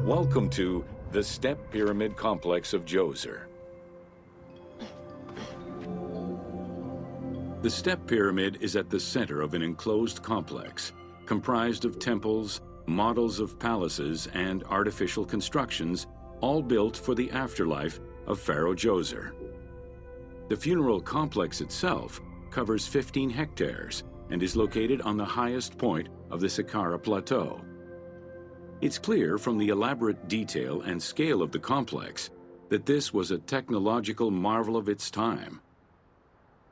Welcome to the Step Pyramid Complex of Djoser. The Step Pyramid is at the center of an enclosed complex, comprised of temples, models of palaces, and artificial constructions, all built for the afterlife of Pharaoh Djoser. The funeral complex itself covers 15 hectares and is located on the highest point of the Saqqara Plateau. It's clear from the elaborate detail and scale of the complex that this was a technological marvel of its time.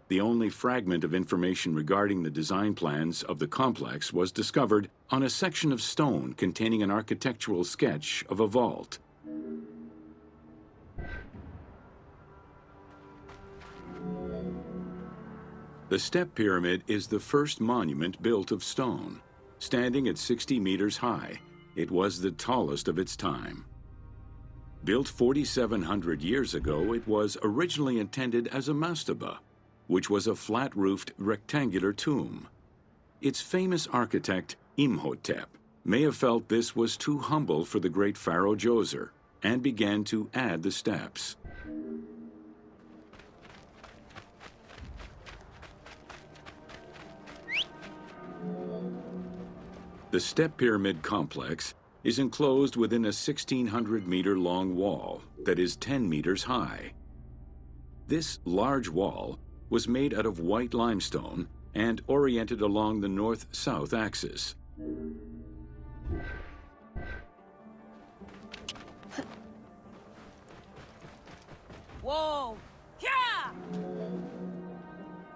The only fragment of information regarding the design plans of the complex was discovered on a section of stone containing an architectural sketch of a vault. The Step Pyramid is the first monument built of stone. Standing at 60 meters high, it was the tallest of its time. Built 4,700 years ago, it was originally intended as a mastaba, which was a flat-roofed rectangular tomb. Its famous architect, Imhotep, may have felt this was too humble for the great Pharaoh Djoser and began to add the steps. The Step Pyramid complex is enclosed within a 1,600-meter-long wall that is 10 meters high. This large wall was made out of white limestone and oriented along the north-south axis. Whoa! Yeah!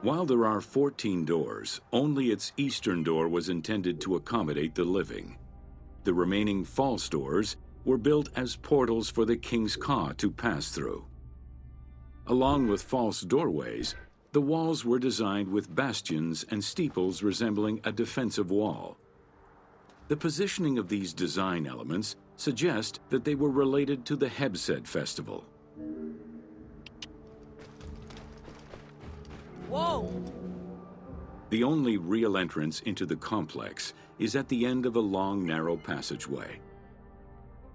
While there are 14 doors, only its eastern door was intended to accommodate the living. The remaining false doors were built as portals for the king's ka to pass through. Along with false doorways, the walls were designed with bastions and steeples resembling a defensive wall. The positioning of these design elements suggest that they were related to the Hebsed festival. Whoa! The only real entrance into the complex is at the end of a long, narrow passageway.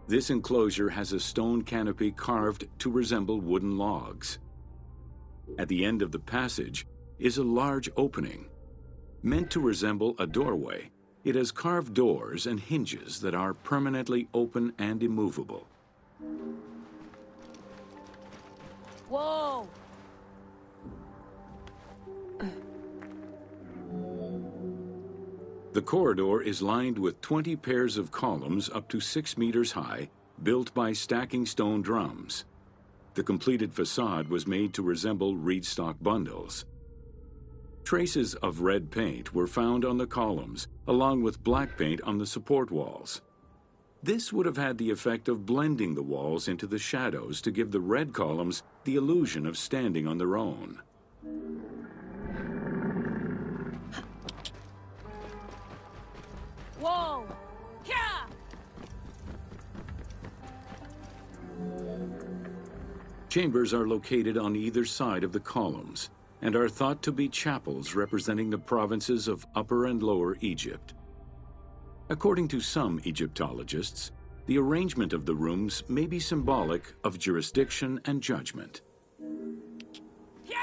This enclosure has a stone canopy carved to resemble wooden logs. At the end of the passage is a large opening. Meant to resemble a doorway, it has carved doors and hinges that are permanently open and immovable. Whoa! The corridor is lined with 20 pairs of columns up to 6 meters high, built by stacking stone drums. The completed facade was made to resemble reed stock bundles. Traces of red paint were found on the columns, along with black paint on the support walls. This would have had the effect of blending the walls into the shadows to give the red columns the illusion of standing on their own. Whoa! Yeah! Chambers are located on either side of the columns and are thought to be chapels representing the provinces of Upper and Lower Egypt. According to some Egyptologists, the arrangement of the rooms may be symbolic of jurisdiction and judgment. Yeah!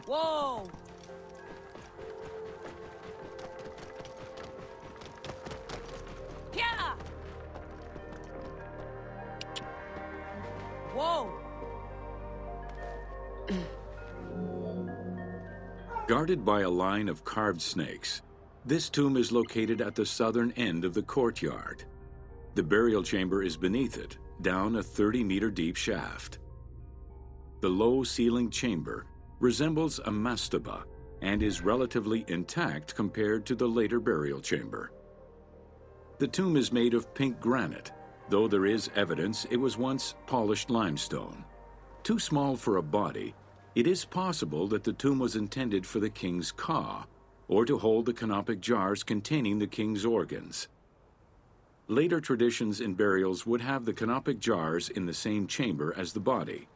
Whoa! Yeah! Whoa! Guarded by a line of carved snakes, this tomb is located at the southern end of the courtyard. The burial chamber is beneath it, down a 30-meter-deep shaft. The low-ceilinged chamber resembles a mastaba and is relatively intact compared to the later burial chamber. The tomb is made of pink granite, though there is evidence it was once polished limestone. Too small for a body, it is possible that the tomb was intended for the king's ka, or to hold the canopic jars containing the king's organs. Later traditions in burials would have the canopic jars in the same chamber as the body.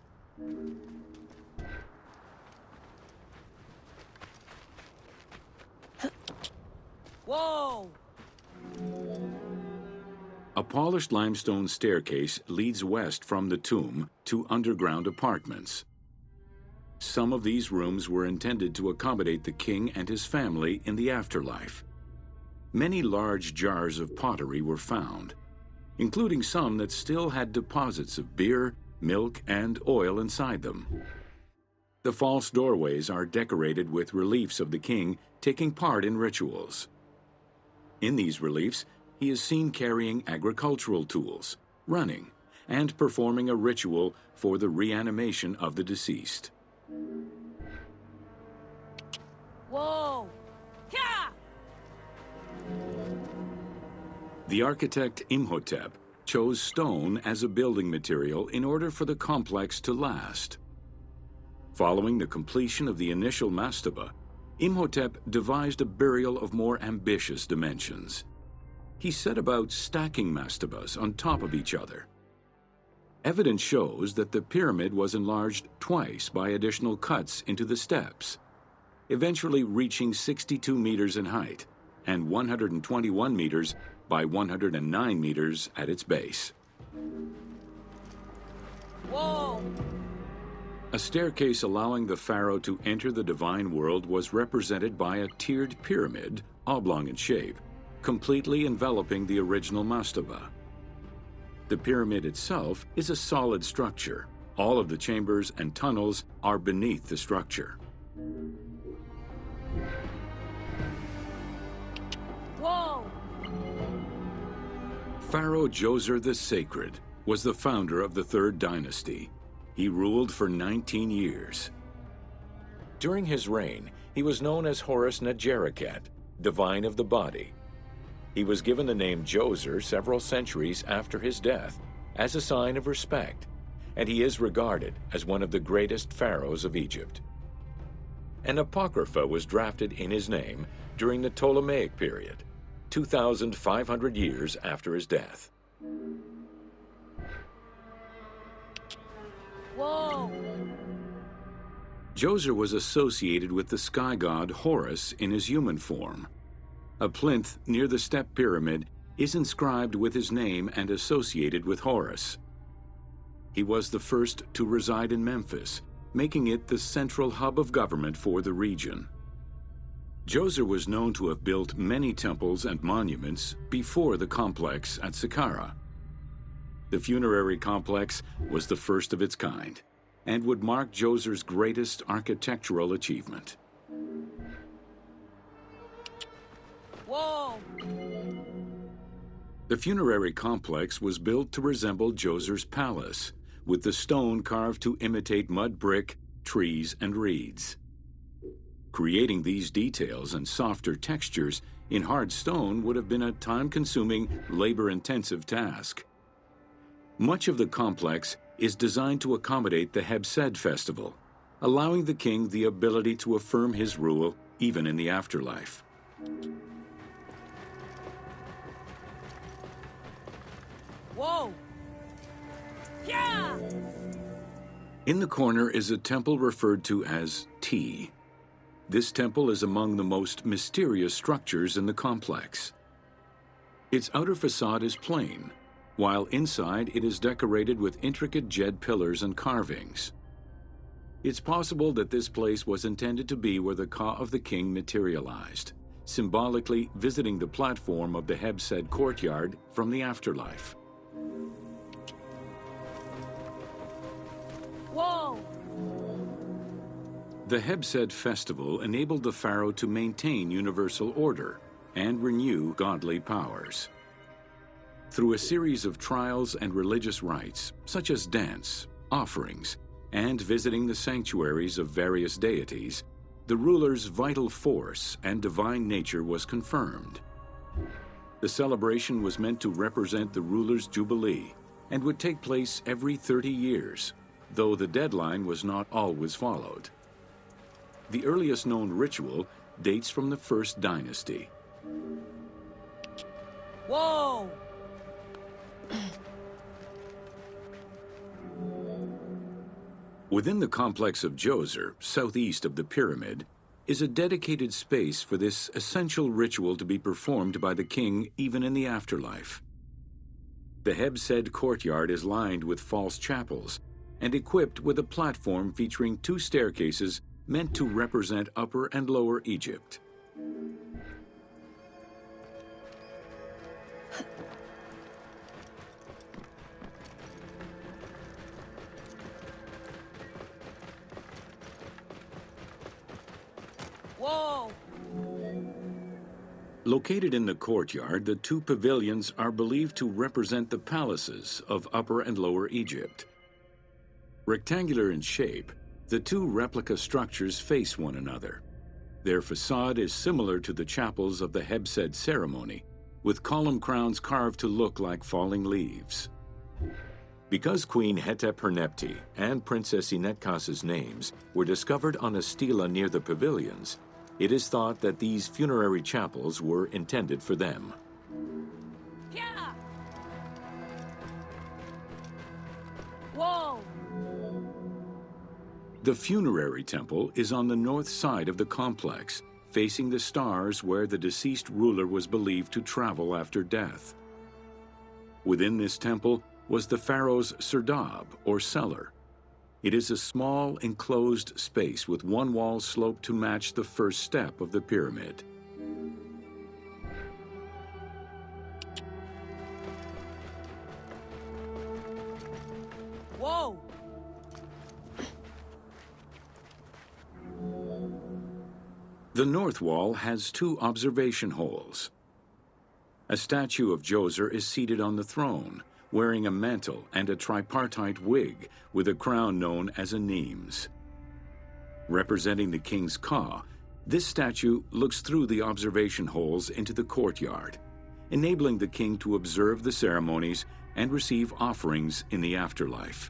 Whoa! A polished limestone staircase leads west from the tomb to underground apartments. Some of these rooms were intended to accommodate the king and his family in the afterlife. Many large jars of pottery were found, including some that still had deposits of beer, milk, and oil inside them. The false doorways are decorated with reliefs of the king taking part in rituals. In these reliefs, he is seen carrying agricultural tools, running, and performing a ritual for the reanimation of the deceased. Whoa! Yeah! The architect Imhotep chose stone as a building material in order for the complex to last. Following the completion of the initial mastaba, Imhotep devised a burial of more ambitious dimensions. He set about stacking mastabas on top of each other. Evidence shows that the pyramid was enlarged twice by additional cuts into the steps, eventually reaching 62 meters in height and 121 meters by 109 meters at its base. Whoa! A staircase allowing the pharaoh to enter the divine world was represented by a tiered pyramid, oblong in shape, completely enveloping the original mastaba. The pyramid itself is a solid structure. All of the chambers and tunnels are beneath the structure. Whoa! Pharaoh Djoser the Sacred was the founder of the Third Dynasty. He ruled for 19 years. During his reign, he was known as Horus Negereket, divine of the body. He was given the name Djoser several centuries after his death as a sign of respect, and he is regarded as one of the greatest pharaohs of Egypt. An apocrypha was drafted in his name during the Ptolemaic period, 2,500 years after his death. Whoa! Djoser was associated with the sky god Horus in his human form. A plinth near the step pyramid is inscribed with his name and associated with Horus. He was the first to reside in Memphis, making it the central hub of government for the region. Djoser was known to have built many temples and monuments before the complex at Saqqara. The funerary complex was the first of its kind and would mark Djoser's greatest architectural achievement. Whoa! The funerary complex was built to resemble Djoser's palace, with the stone carved to imitate mud brick, trees, and reeds. Creating these details and softer textures in hard stone would have been a time-consuming, labor-intensive task. Much of the complex is designed to accommodate the Hebsed festival, allowing the king the ability to affirm his rule even in the afterlife. Whoa! Yeah! In the corner is a temple referred to as T. This temple is among the most mysterious structures in the complex. Its outer facade is plain, while inside it is decorated with intricate jed pillars and carvings. It's possible that this place was intended to be where the Ka of the king materialized, symbolically visiting the platform of the Hebsed courtyard from the afterlife. Whoa! The Hebsed festival enabled the pharaoh to maintain universal order and renew godly powers. Through a series of trials and religious rites, such as dance, offerings, and visiting the sanctuaries of various deities, the ruler's vital force and divine nature was confirmed. The celebration was meant to represent the ruler's jubilee and would take place every 30 years, though the deadline was not always followed. The earliest known ritual dates from the First Dynasty. Whoa! Within the complex of Djoser, southeast of the pyramid, is a dedicated space for this essential ritual to be performed by the king even in the afterlife. The Hebsed courtyard is lined with false chapels and equipped with a platform featuring 2 staircases meant to represent Upper and Lower Egypt. Whoa! Located in the courtyard, the 2 pavilions are believed to represent the palaces of Upper and Lower Egypt. Rectangular in shape, the 2 replica structures face one another. Their facade is similar to the chapels of the Hebsed ceremony, with column crowns carved to look like falling leaves. Because Queen Hetep-Hernepti and Princess Inetkas's names were discovered on a stela near the pavilions, it is thought that these funerary chapels were intended for them. Yeah! Whoa! The funerary temple is on the north side of the complex, facing the stars where the deceased ruler was believed to travel after death. Within this temple was the pharaoh's serdab, or cellar. It is a small, enclosed space with one wall sloped to match the first step of the pyramid. Whoa! The north wall has 2 observation holes. A statue of Djoser is seated on the throne, wearing a mantle and a tripartite wig with a crown known as a Nemes. Representing the king's ka, this statue looks through the observation holes into the courtyard, enabling the king to observe the ceremonies and receive offerings in the afterlife.